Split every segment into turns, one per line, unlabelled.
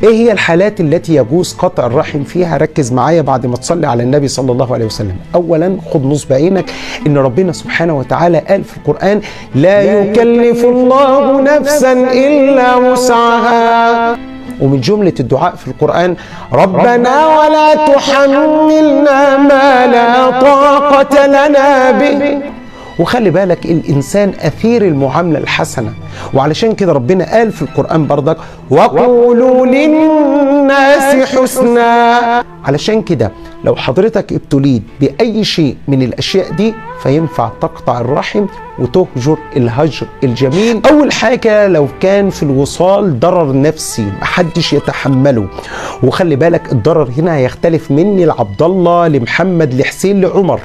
ايه هي الحالات التي يجوز قطع الرحم فيها؟ ركز معايا بعد ما تصلي على النبي صلى الله عليه وسلم. اولا خد نصب عينك ان ربنا سبحانه وتعالى قال في القرآن: لا يكلف الله نفسا الا وسعها. ومن جملة الدعاء في القرآن: ربنا ولا تحملنا ما لا طاقة لنا به. وخلي بالك الإنسان أثير المعاملة الحسنة، وعلشان كده ربنا قال في القرآن برضك: وقولوا للناس حسنا. علشان كده لو حضرتك ابتليت بأي شيء من الأشياء دي فينفع تقطع الرحم وتهجر الهجر الجميل. أول حاجة لو كان في الوصال ضرر نفسي محدش يتحمله، وخلي بالك الضرر هنا هيختلف مني لعبد الله لمحمد لحسين لعمر،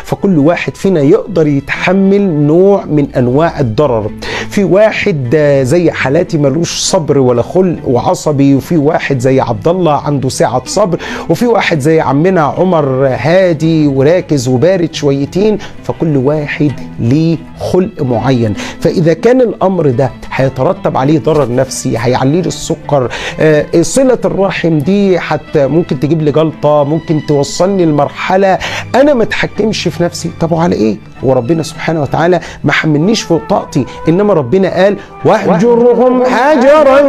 فكل واحد فينا يقدر يتحمل نوع من أنواع الضرر. في واحد زي حالاتي ملوش صبر ولا خلق وعصبي، وفي واحد زي عبد الله عنده سعة صبر، وفي واحد زي عمنا عمر هادي وراكز وبارد شويتين، فكل واحد ليه خلق معين. فإذا كان الأمر ده هيترتب عليه ضرر نفسي، هيعلي لي السكر، صلة الرحم دي حتى ممكن تجيب لي جلطة، ممكن توصلني لمرحلة أنا ما اتحكمش في نفسي، طب وعلى إيه؟ وربنا سبحانه وتعالى ما حملنيش فوق طاقتي، إنما ربنا قال: واهجرهم هجرا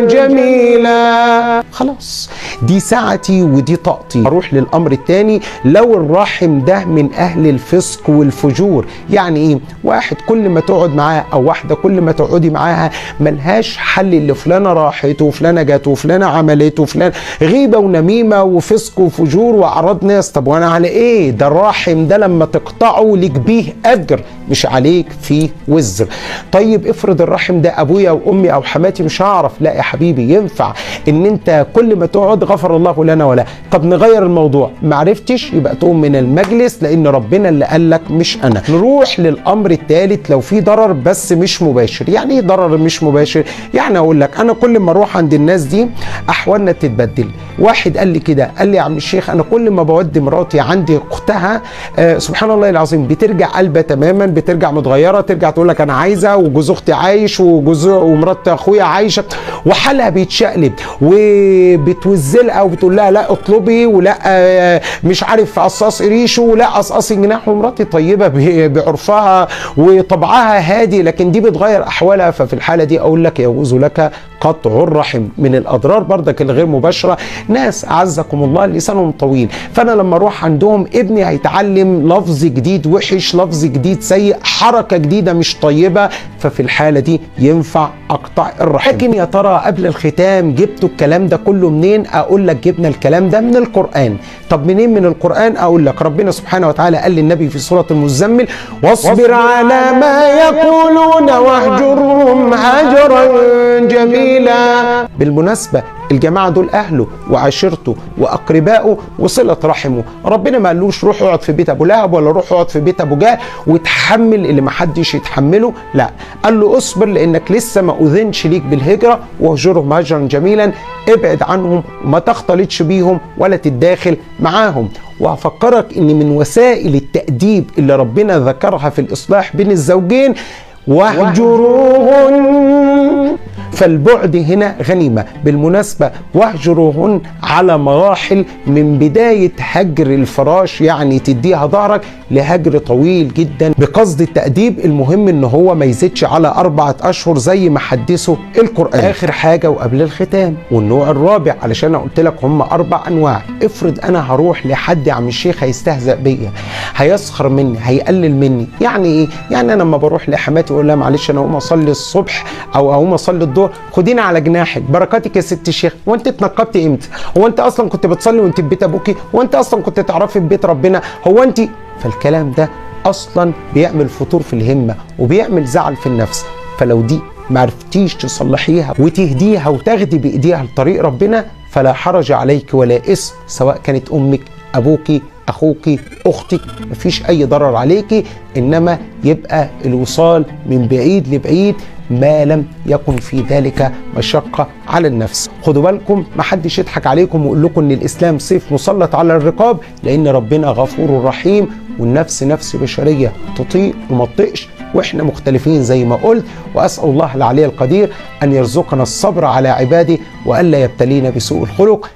جميلا. خلاص دي ساعتي ودي طاقتي. اروح للامر الثاني: لو الرحم ده من اهل الفسق والفجور. يعني ايه؟ واحد كل ما تقعد معاه او واحده كل ما تقعدي معاها ملهاش حل، اللي فلانه راحت وفلانه جت وفلانه عملت وفلان، غيبه ونميمه وفسق وفجور واعراض ناس. طب وانا على ايه؟ ده الرحم ده لما تقطعه ليك بيه اجر، مش عليك فيه وزر. طيب افرض الرحم ده ابويا وامي او حماتي، مش هعرف. لا يا حبيبي، ينفع ان انت كل ما تقعد غفر الله لنا ولا. طب نغير الموضوع، معرفتش يبقى تقوم من المجلس، لان ربنا اللي قال لك مش انا. نروح للامر الثالث: لو في ضرر بس مش مباشر. يعني ايه ضرر مش مباشر؟ يعني اقول لك انا كل ما اروح عند الناس دي احوالنا تتبدل. واحد قال لي كده، قال لي: يا عم الشيخ انا كل ما بودي مراتي عندي اختها سبحان الله العظيم بترجع قلبها تماما، بترجع متغيره، ترجع تقول لك انا عايزه، وجوز اختي عايش، ومرات اخويا عايشه، وحالها بيتشقلب، وبتوزلها وبتقول لها لا اطلبي، ولا مش عارف قصاص ريشه، ولا قصاص جناح. ومراتي طيبه بعرفها وطبعها هادي، لكن دي بتغير احوالها. ففي الحاله دي اقول لك: يجوز لك قطع الرحم. من الاضرار برضك الغير مباشره، ناس اعزكم الله لسانهم طويل، فانا لما اروح عندهم ابني هيتعلم لفظ جديد وحش، لفظ جديد سيء، حركه جديده مش طيبه، ففي الحاله دي ينفع اقطع الرحم. لكن يا ترى قبل الختام جبتوا الكلام ده كله منين؟ اقول لك جبنا الكلام ده من القران. طب منين من القران؟ اقول لك ربنا سبحانه وتعالى قال للنبي في سوره المزمل: واصبر على ما يقولون واهجرهم هجرا جميلا. بالمناسبه الجماعه دول اهله وعشيرته واقربائه وصله رحمه. ربنا ما قالوش روح اقعد في بيت ابو لهب ولا روح اقعد في بيت ابو جهل وتحمل اللي ما حدش يتحمله، لا، قال له اصبر لانك لسه ما اذنش ليك بالهجره، واهجرهم هجرا جميلا، ابعد عنهم وما تختلطش بيهم ولا تتداخل معاهم. وهفكرك ان من وسائل التأديب اللي ربنا ذكرها في الاصلاح بين الزوجين: واهجروهن. فالبعد هنا غنيمة. بالمناسبة واهجروهن على مراحل، من بداية هجر الفراش يعني تديها ظهرك لهجر طويل جدا بقصد التأديب. المهم ان هو ما يزيدش على 4 أشهر زي ما حدثه القرآن. اخر حاجة وقبل الختام، والنوع الرابع، علشان انا قلت لك هم 4 أنواع. افرض انا هروح لحد يا عم الشيخ هيستهزأ بيا، هيسخر مني، هيقلل مني. يعني ايه؟ يعني انا لما بروح لحماتي اقول لها معلش انا اقوم اصلي الصبح او اقوم اصلي الظهر، خدينا على جناحك بركاتك يا ست الشيخ. هو انت اتنقبتي امتى؟ هو انت اصلا كنت بتصلي وانت في بيت ابوكي؟ هو انت اصلا كنت تعرفي في بيت ربنا؟ هو انت؟ فالكلام ده اصلا بيعمل فتور في الهمه وبيعمل زعل في النفس. فلو دي معرفتيش تصلحيها وتهديها وتاخدي بايديها لطريق ربنا فلا حرج عليك ولا اسم، سواء كانت امك، ابوكي، اخوكي، اختك، مفيش اي ضرر عليكي، انما يبقى الوصال من بعيد لبعيد ما لم يكن في ذلك مشقة على النفس. خدوا بالكم محدش يضحك عليكم ويقول لكم ان الاسلام سيف مسلط على الرقاب، لان ربنا غفور رحيم، والنفس نفس بشرية تطيق وما تطيقش واحنا مختلفين زي ما قلت. واسال الله العلي القدير ان يرزقنا الصبر على عباده والا يبتلينا بسوء الخلق.